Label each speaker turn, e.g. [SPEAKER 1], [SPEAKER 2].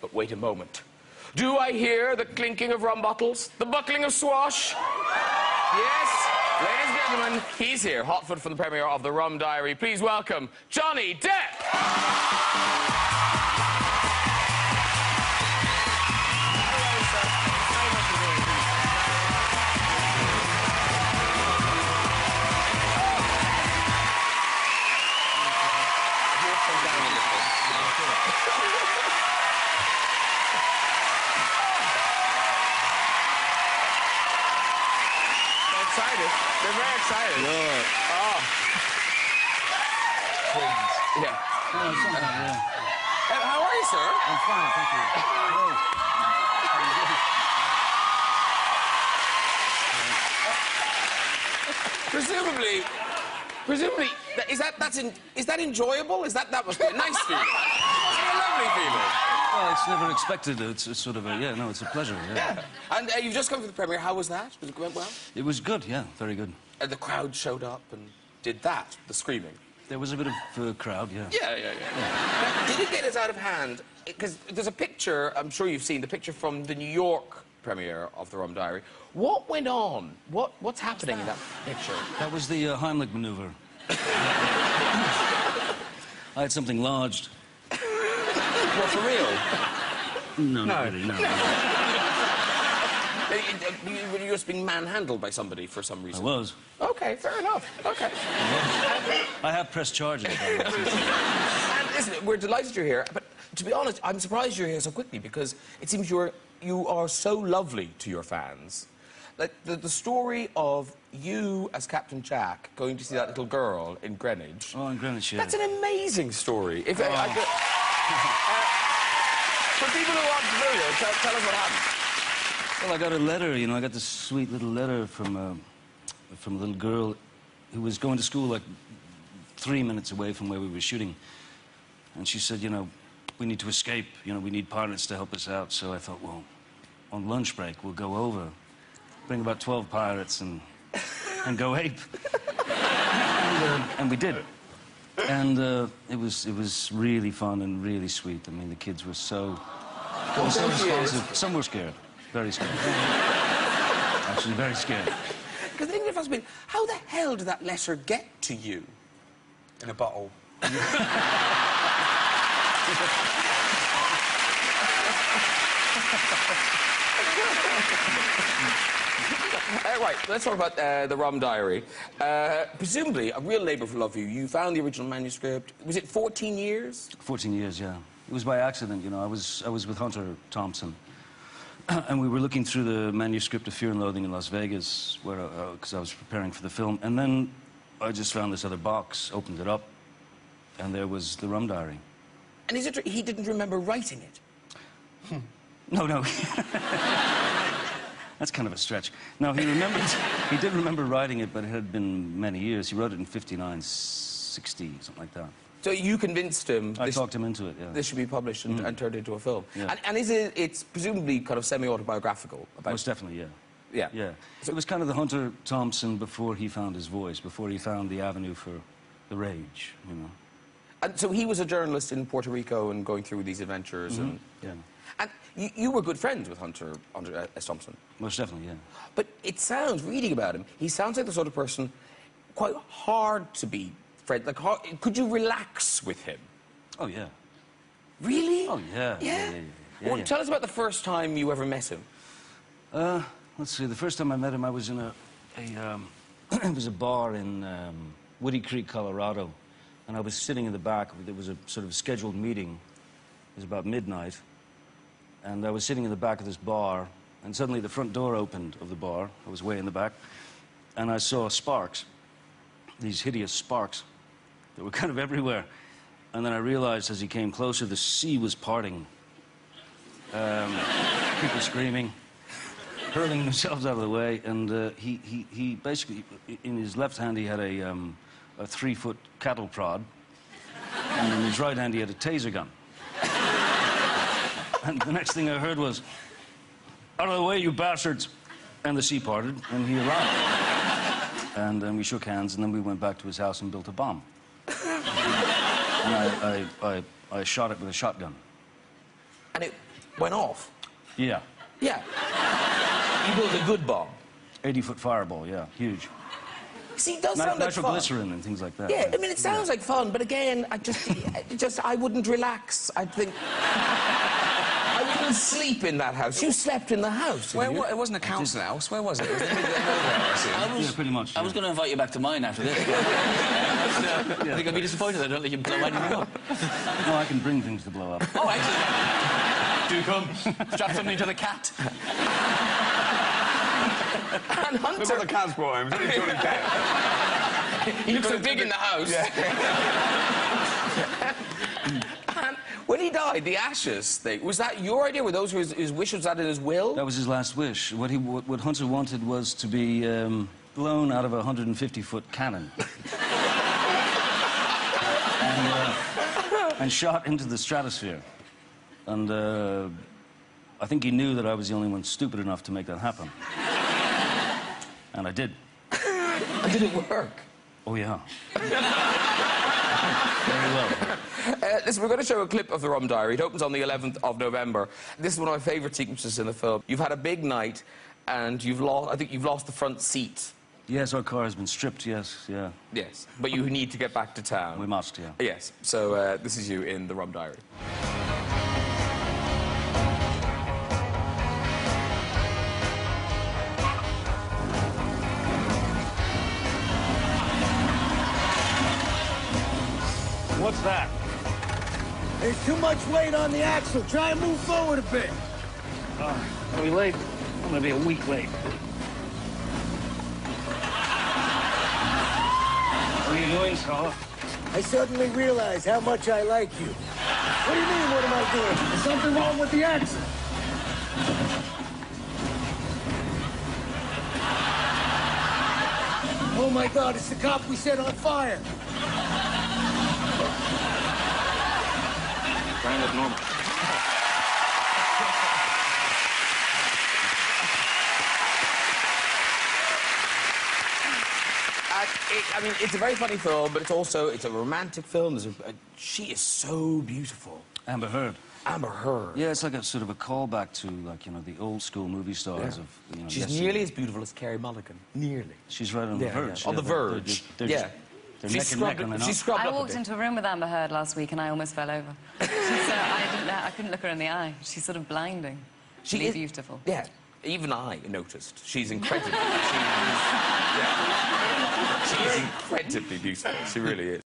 [SPEAKER 1] But wait a moment. Do I hear the clinking of rum bottles? The buckling of swash? Yes, ladies and gentlemen, he's here, hotfoot from the premiere of The Rum Diary. Please welcome Johnny Depp. Excited. They're very excited.
[SPEAKER 2] Good.
[SPEAKER 1] Oh. Yeah. How are you, sir?
[SPEAKER 2] I'm fine, thank you.
[SPEAKER 1] Presumably, is that enjoyable? That must be a nice feeling. It's a lovely feeling.
[SPEAKER 2] Well, it's never expected. It's sort of a, yeah, no, it's a pleasure, yeah.
[SPEAKER 1] And you've just come for the premiere. How was that? Was it went well?
[SPEAKER 2] It was good, yeah, very good.
[SPEAKER 1] And the crowd showed up and did that, the screaming.
[SPEAKER 2] There was a bit of a crowd, yeah.
[SPEAKER 1] Yeah. Now, did it get as out of hand? Because there's a picture, I'm sure you've seen, the picture from the New York premiere of The Rum Diary. What went on? What's happening in that picture?
[SPEAKER 2] That was the Heimlich maneuver. I had something lodged.
[SPEAKER 1] What, for real?
[SPEAKER 2] No, not really, no.
[SPEAKER 1] You were just being manhandled by somebody for some reason?
[SPEAKER 2] I was.
[SPEAKER 1] Okay, fair enough. Okay.
[SPEAKER 2] I have pressed charges.
[SPEAKER 1] And listen, we're delighted you're here, but to be honest, I'm surprised you're here so quickly because it seems you are so lovely to your fans. Like, the story of you as Captain Jack going to see that little girl in Greenwich...
[SPEAKER 2] Oh, in Greenwich, yeah.
[SPEAKER 1] That's an amazing story. For people who aren't familiar, tell us what happened.
[SPEAKER 2] Well, I got a letter, you know, I got this sweet little letter from a little girl who was going to school, like, 3 minutes away from where we were shooting. And she said, you know, we need to escape, you know, we need pilots to help us out. So I thought, well, on lunch break, we'll go over, bring about 12 pirates and go ape. And we did. And it was really fun and really sweet. I mean, the kids were so responsive. Some were scared. Very scared. Actually, very scared.
[SPEAKER 1] Because the thing that must have been, how the hell did that letter get to you? In a bottle. Right, let's talk about The Rum Diary. Presumably, a real labour of love for you. You found the original manuscript. Was it 14 years?
[SPEAKER 2] 14 years, yeah. It was by accident, you know. I was with Hunter Thompson, and we were looking through the manuscript of Fear and Loathing in Las Vegas, because I was preparing for the film, and then I just found this other box, opened it up, and there was The Rum Diary.
[SPEAKER 1] And is it he didn't remember writing it?
[SPEAKER 2] No. That's kind of a stretch. No, he did remember writing it, but it had been many years. He wrote it in 59, 60, something like that.
[SPEAKER 1] So you convinced him...
[SPEAKER 2] I talked him into it, yeah.
[SPEAKER 1] This should be published and turned into a film.
[SPEAKER 2] Yeah.
[SPEAKER 1] And it's presumably kind of semi-autobiographical about...
[SPEAKER 2] Most definitely, yeah.
[SPEAKER 1] Yeah.
[SPEAKER 2] Yeah. So it was kind of the Hunter Thompson before he found his voice, before he found the avenue for the rage, you know.
[SPEAKER 1] And so he was a journalist in Puerto Rico and going through these adventures and...
[SPEAKER 2] Yeah.
[SPEAKER 1] And you were good friends with Hunter S. Thompson.
[SPEAKER 2] Most definitely, yeah.
[SPEAKER 1] But it sounds, reading about him, he sounds like the sort of person quite hard to be friends. Like, could you relax with him?
[SPEAKER 2] Oh, yeah.
[SPEAKER 1] Really?
[SPEAKER 2] Oh, yeah.
[SPEAKER 1] Yeah? Well, tell us about the first time you ever met him.
[SPEAKER 2] Let's see. The first time I met him, I was in it was a bar in Woody Creek, Colorado, and I was sitting in the back. There was a sort of scheduled meeting. It was about midnight. And I was sitting in the back of this bar, and suddenly the front door opened of the bar. I was way in the back, and I saw sparks, these hideous sparks that were kind of everywhere. And then I realized as he came closer, the sea was parting. People screaming, hurling themselves out of the way, and he basically, in his left hand, he had a 3-foot cattle prod, and in his right hand, he had a taser gun. And the next thing I heard was, "Out of the way, you bastards!" And the sea parted, and he arrived. And then we shook hands, and then we went back to his house and built a bomb. And I shot it with a shotgun.
[SPEAKER 1] And it went off.
[SPEAKER 2] Yeah.
[SPEAKER 1] Yeah. You built a good bomb.
[SPEAKER 2] 80-foot fireball, yeah, huge.
[SPEAKER 1] See, it does sound like fun.
[SPEAKER 2] Nitroglycerin and things like that.
[SPEAKER 1] Yeah, I mean, it sounds like fun, but again, I wouldn't relax. I think... I wouldn't sleep in that house. You slept in the house,
[SPEAKER 3] It wasn't a council house. Where was it? It was in the middle of nowhere,
[SPEAKER 2] Yeah, pretty much.
[SPEAKER 4] I was going to invite you back to mine after this. I think I'd be disappointed I don't let you blow anything up.
[SPEAKER 2] No, I can bring things to blow up.
[SPEAKER 4] Oh, actually. Do come. Strap something to the cat.
[SPEAKER 1] And Hunter...
[SPEAKER 3] Look what the cat's brought him. He's only showing Depp.
[SPEAKER 1] He looks so big in the house. Yeah. And when he died, the ashes thing, was that your idea? Were those his wishes? Was that in his will?
[SPEAKER 2] That was his last wish. What Hunter wanted was to be blown out of a 150-foot cannon. and shot into the stratosphere. And I think he knew that I was the only one stupid enough to make that happen. And I did.
[SPEAKER 1] And did it work?
[SPEAKER 2] Oh, yeah. Very well.
[SPEAKER 1] Listen, we're going to show a clip of the Rum Diary. It opens on the 11th of November. This is one of my favourite sequences in the film. You've had a big night, and I think you've lost the front seat.
[SPEAKER 2] Yes, our car has been stripped, yes, yeah.
[SPEAKER 1] Yes, but you need to get back to town.
[SPEAKER 2] We must, yeah.
[SPEAKER 1] Yes, so this is you in the Rum Diary.
[SPEAKER 2] What's that?
[SPEAKER 5] There's too much weight on the axle. Try and move forward a bit.
[SPEAKER 2] Are we late? I'm gonna be a week late. What are you doing, Scala?
[SPEAKER 5] I suddenly realized how much I like you. What do you mean, what am I doing? There's something wrong with the axle. Oh, my God, it's the cop we set on fire.
[SPEAKER 4] Trying to look normal.
[SPEAKER 1] I mean, it's a very funny film, but it's a romantic film. She is so beautiful.
[SPEAKER 2] Amber Heard.
[SPEAKER 1] Amber Heard.
[SPEAKER 2] Yeah, it's like a sort of a callback to, like, you know, the old school movie stars of, you know...
[SPEAKER 1] She's nearly as beautiful as Carey Mulligan. Nearly.
[SPEAKER 2] She's right on the verge.
[SPEAKER 1] Yeah. On the verge.
[SPEAKER 2] They're neck and neck, are they not?
[SPEAKER 6] I walked into a room with Amber Heard last week and I almost fell over. I couldn't look her in the eye. She's sort of blinding. She's beautiful.
[SPEAKER 1] Yeah, even I noticed. She's incredible. She's incredibly beautiful. She really is.